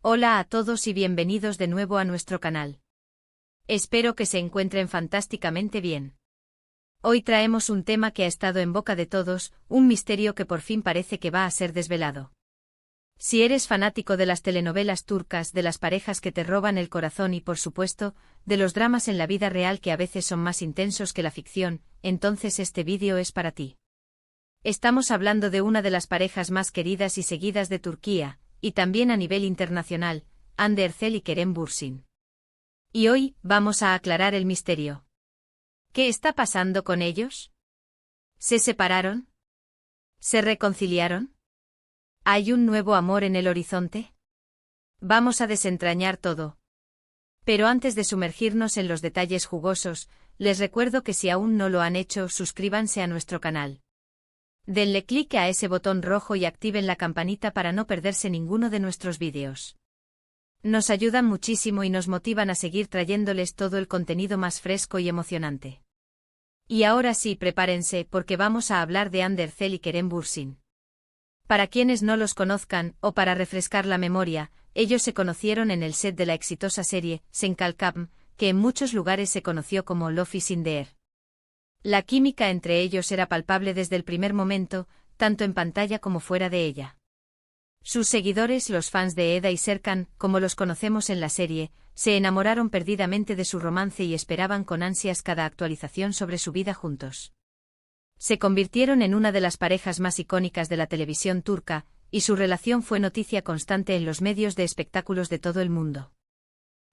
Hola a todos y bienvenidos de nuevo a nuestro canal. Espero que se encuentren fantásticamente bien. Hoy traemos un tema que ha estado en boca de todos, un misterio que por fin parece que va a ser desvelado. Si eres fanático de las telenovelas turcas, de las parejas que te roban el corazón y, por supuesto, de los dramas en la vida real que a veces son más intensos que la ficción, entonces este vídeo es para ti. Estamos hablando de una de las parejas más queridas y seguidas de Turquía, y también a nivel internacional, Hande Erçel y Kerem Bürsin. Y hoy, vamos a aclarar el misterio. ¿Qué está pasando con ellos? ¿Se separaron? ¿Se reconciliaron? ¿Hay un nuevo amor en el horizonte? Vamos a desentrañar todo. Pero antes de sumergirnos en los detalles jugosos, les recuerdo que si aún no lo han hecho, suscríbanse a nuestro canal. Denle clic a ese botón rojo y activen la campanita para no perderse ninguno de nuestros vídeos. Nos ayudan muchísimo y nos motivan a seguir trayéndoles todo el contenido más fresco y emocionante. Y ahora sí, prepárense porque vamos a hablar de Hande Erçel y Kerem Bürsin. Para quienes no los conozcan, o para refrescar la memoria, ellos se conocieron en el set de la exitosa serie Sen Kalkam, que en muchos lugares se conoció como Love is in the Air. La química entre ellos era palpable desde el primer momento, tanto en pantalla como fuera de ella. Sus seguidores, los fans de Eda y Serkan, como los conocemos en la serie, se enamoraron perdidamente de su romance y esperaban con ansias cada actualización sobre su vida juntos. Se convirtieron en una de las parejas más icónicas de la televisión turca, y su relación fue noticia constante en los medios de espectáculos de todo el mundo.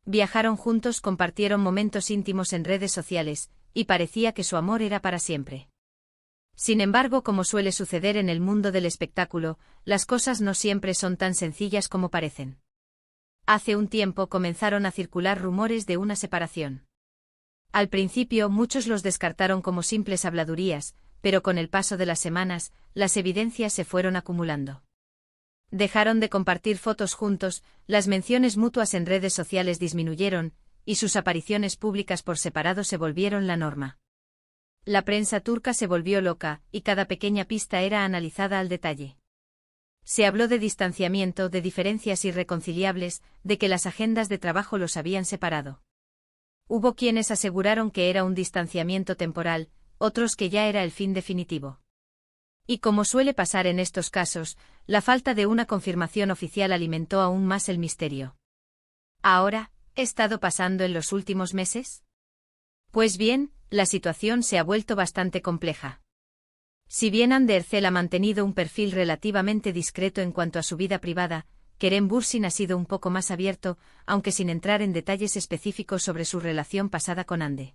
Viajaron juntos, compartieron momentos íntimos en redes sociales, y parecía que su amor era para siempre. Sin embargo, como suele suceder en el mundo del espectáculo, las cosas no siempre son tan sencillas como parecen. Hace un tiempo comenzaron a circular rumores de una separación. Al principio muchos los descartaron como simples habladurías, pero con el paso de las semanas, las evidencias se fueron acumulando. Dejaron de compartir fotos juntos, las menciones mutuas en redes sociales disminuyeron, y sus apariciones públicas por separado se volvieron la norma. La prensa turca se volvió loca, y cada pequeña pista era analizada al detalle. Se habló de distanciamiento, de diferencias irreconciliables, de que las agendas de trabajo los habían separado. Hubo quienes aseguraron que era un distanciamiento temporal, otros que ya era el fin definitivo. Y como suele pasar en estos casos, la falta de una confirmación oficial alimentó aún más el misterio. Ahora, ¿qué ha estado pasando en los últimos meses? Pues bien, la situación se ha vuelto bastante compleja. Si bien Hande Erçel ha mantenido un perfil relativamente discreto en cuanto a su vida privada, Kerem Bürsin ha sido un poco más abierto, aunque sin entrar en detalles específicos sobre su relación pasada con Hande.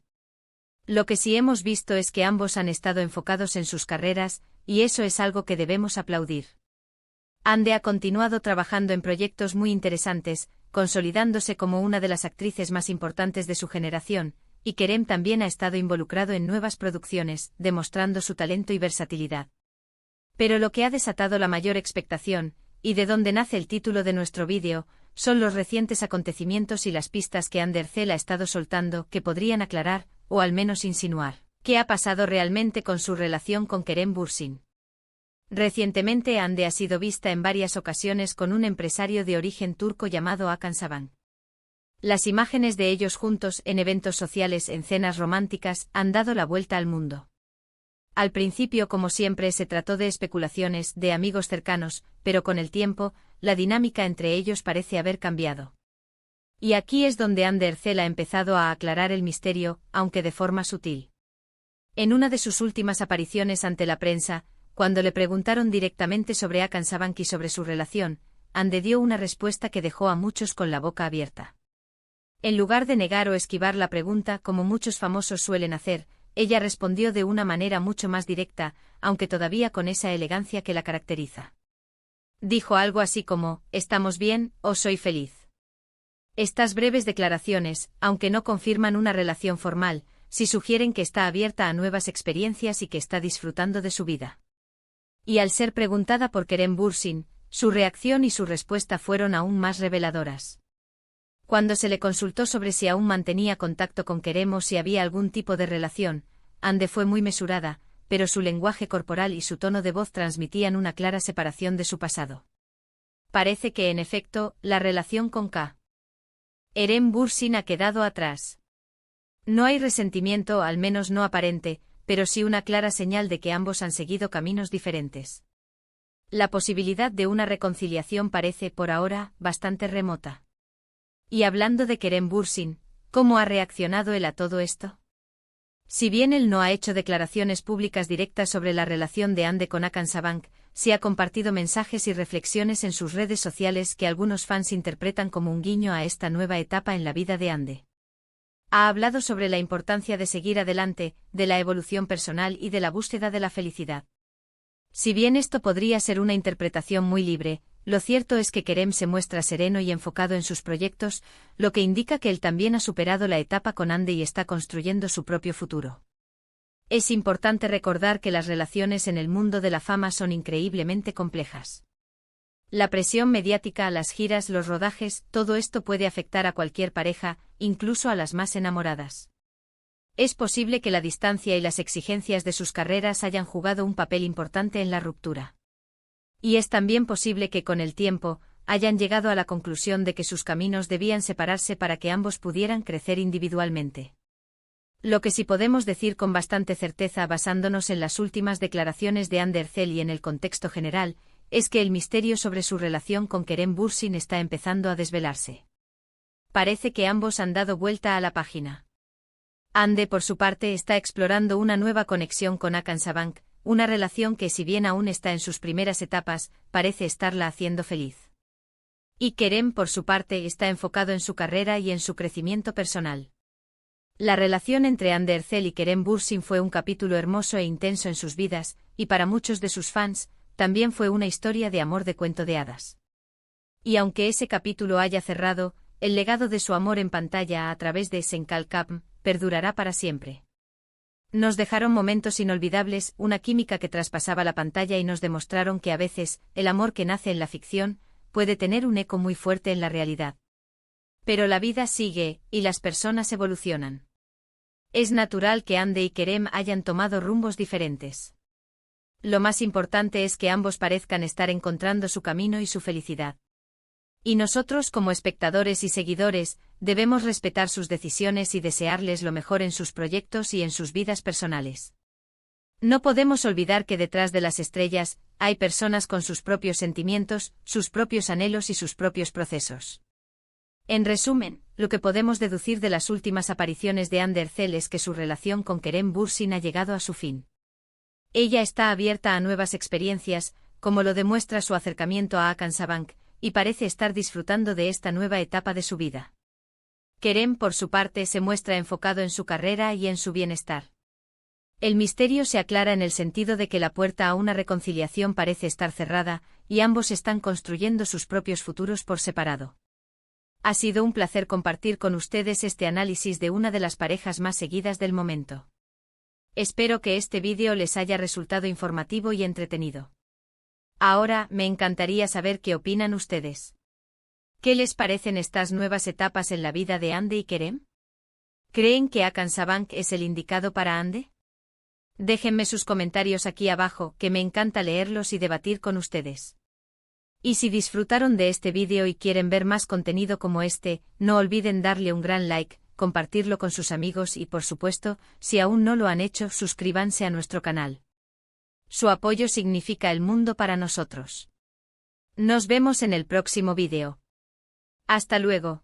Lo que sí hemos visto es que ambos han estado enfocados en sus carreras, y eso es algo que debemos aplaudir. Hande ha continuado trabajando en proyectos muy interesantes, consolidándose como una de las actrices más importantes de su generación, y Kerem también ha estado involucrado en nuevas producciones, demostrando su talento y versatilidad. Pero lo que ha desatado la mayor expectación, y de donde nace el título de nuestro vídeo, son los recientes acontecimientos y las pistas que Hande Erçel ha estado soltando que podrían aclarar, o al menos insinuar, qué ha pasado realmente con su relación con Kerem Bürsin. Recientemente Hande ha sido vista en varias ocasiones con un empresario de origen turco llamado Hakan Saban. Las imágenes de ellos juntos en eventos sociales, en cenas románticas, han dado la vuelta al mundo. Al principio, como siempre, se trató de especulaciones, de amigos cercanos, pero con el tiempo, la dinámica entre ellos parece haber cambiado. Y aquí es donde Hande Erçel ha empezado a aclarar el misterio, aunque de forma sutil. En una de sus últimas apariciones ante la prensa, cuando le preguntaron directamente sobre Hakan Saban y sobre su relación, Hande dio una respuesta que dejó a muchos con la boca abierta. En lugar de negar o esquivar la pregunta como muchos famosos suelen hacer, ella respondió de una manera mucho más directa, aunque todavía con esa elegancia que la caracteriza. Dijo algo así como, «¿Estamos bien o soy feliz?». Estas breves declaraciones, aunque no confirman una relación formal, sí sugieren que está abierta a nuevas experiencias y que está disfrutando de su vida. Y al ser preguntada por Kerem Bürsin, su reacción y su respuesta fueron aún más reveladoras. Cuando se le consultó sobre si aún mantenía contacto con Kerem o si había algún tipo de relación, Hande fue muy mesurada, pero su lenguaje corporal y su tono de voz transmitían una clara separación de su pasado. Parece que en efecto, la relación con K. Eren Bürsin ha quedado atrás. No hay resentimiento, al menos no aparente, pero sí una clara señal de que ambos han seguido caminos diferentes. La posibilidad de una reconciliación parece, por ahora, bastante remota. Y hablando de Kerem Bürsin, ¿cómo ha reaccionado él a todo esto? Si bien él no ha hecho declaraciones públicas directas sobre la relación de Hande con Hakan Sabank, sí ha compartido mensajes y reflexiones en sus redes sociales que algunos fans interpretan como un guiño a esta nueva etapa en la vida de Hande. Ha hablado sobre la importancia de seguir adelante, de la evolución personal y de la búsqueda de la felicidad. Si bien esto podría ser una interpretación muy libre, lo cierto es que Kerem se muestra sereno y enfocado en sus proyectos, lo que indica que él también ha superado la etapa con Hande y está construyendo su propio futuro. Es importante recordar que las relaciones en el mundo de la fama son increíblemente complejas. La presión mediática, las giras, los rodajes, todo esto puede afectar a cualquier pareja, incluso a las más enamoradas. Es posible que la distancia y las exigencias de sus carreras hayan jugado un papel importante en la ruptura. Y es también posible que con el tiempo, hayan llegado a la conclusión de que sus caminos debían separarse para que ambos pudieran crecer individualmente. Lo que sí podemos decir con bastante certeza basándonos en las últimas declaraciones de Hande Erçel y en el contexto general, es que el misterio sobre su relación con Kerem Bürsin está empezando a desvelarse. Parece que ambos han dado vuelta a la página. Hande, por su parte, está explorando una nueva conexión con Hakan Sabank, una relación que, si bien aún está en sus primeras etapas, parece estarla haciendo feliz. Y Kerem, por su parte, está enfocado en su carrera y en su crecimiento personal. La relación entre Hande Erçel y Kerem Bürsin fue un capítulo hermoso e intenso en sus vidas, y para muchos de sus fans, también fue una historia de amor de cuento de hadas. Y aunque ese capítulo haya cerrado, el legado de su amor en pantalla a través de Senkalkapm perdurará para siempre. Nos dejaron momentos inolvidables, una química que traspasaba la pantalla y nos demostraron que a veces, el amor que nace en la ficción, puede tener un eco muy fuerte en la realidad. Pero la vida sigue, y las personas evolucionan. Es natural que Hande y Kerem hayan tomado rumbos diferentes. Lo más importante es que ambos parezcan estar encontrando su camino y su felicidad. Y nosotros, como espectadores y seguidores, debemos respetar sus decisiones y desearles lo mejor en sus proyectos y en sus vidas personales. No podemos olvidar que detrás de las estrellas, hay personas con sus propios sentimientos, sus propios anhelos y sus propios procesos. En resumen, lo que podemos deducir de las últimas apariciones de Hande Erçel es que su relación con Kerem Bürsin ha llegado a su fin. Ella está abierta a nuevas experiencias, como lo demuestra su acercamiento a Hakan Sabank, y parece estar disfrutando de esta nueva etapa de su vida. Kerem, por su parte, se muestra enfocado en su carrera y en su bienestar. El misterio se aclara en el sentido de que la puerta a una reconciliación parece estar cerrada, y ambos están construyendo sus propios futuros por separado. Ha sido un placer compartir con ustedes este análisis de una de las parejas más seguidas del momento. Espero que este vídeo les haya resultado informativo y entretenido. Ahora, me encantaría saber qué opinan ustedes. ¿Qué les parecen estas nuevas etapas en la vida de Hande y Kerem? ¿Creen que Hakan Sabank es el indicado para Hande? Déjenme sus comentarios aquí abajo, que me encanta leerlos y debatir con ustedes. Y si disfrutaron de este vídeo y quieren ver más contenido como este, no olviden darle un gran like, compartirlo con sus amigos y, por supuesto, si aún no lo han hecho, suscríbanse a nuestro canal. Su apoyo significa el mundo para nosotros. Nos vemos en el próximo vídeo. Hasta luego.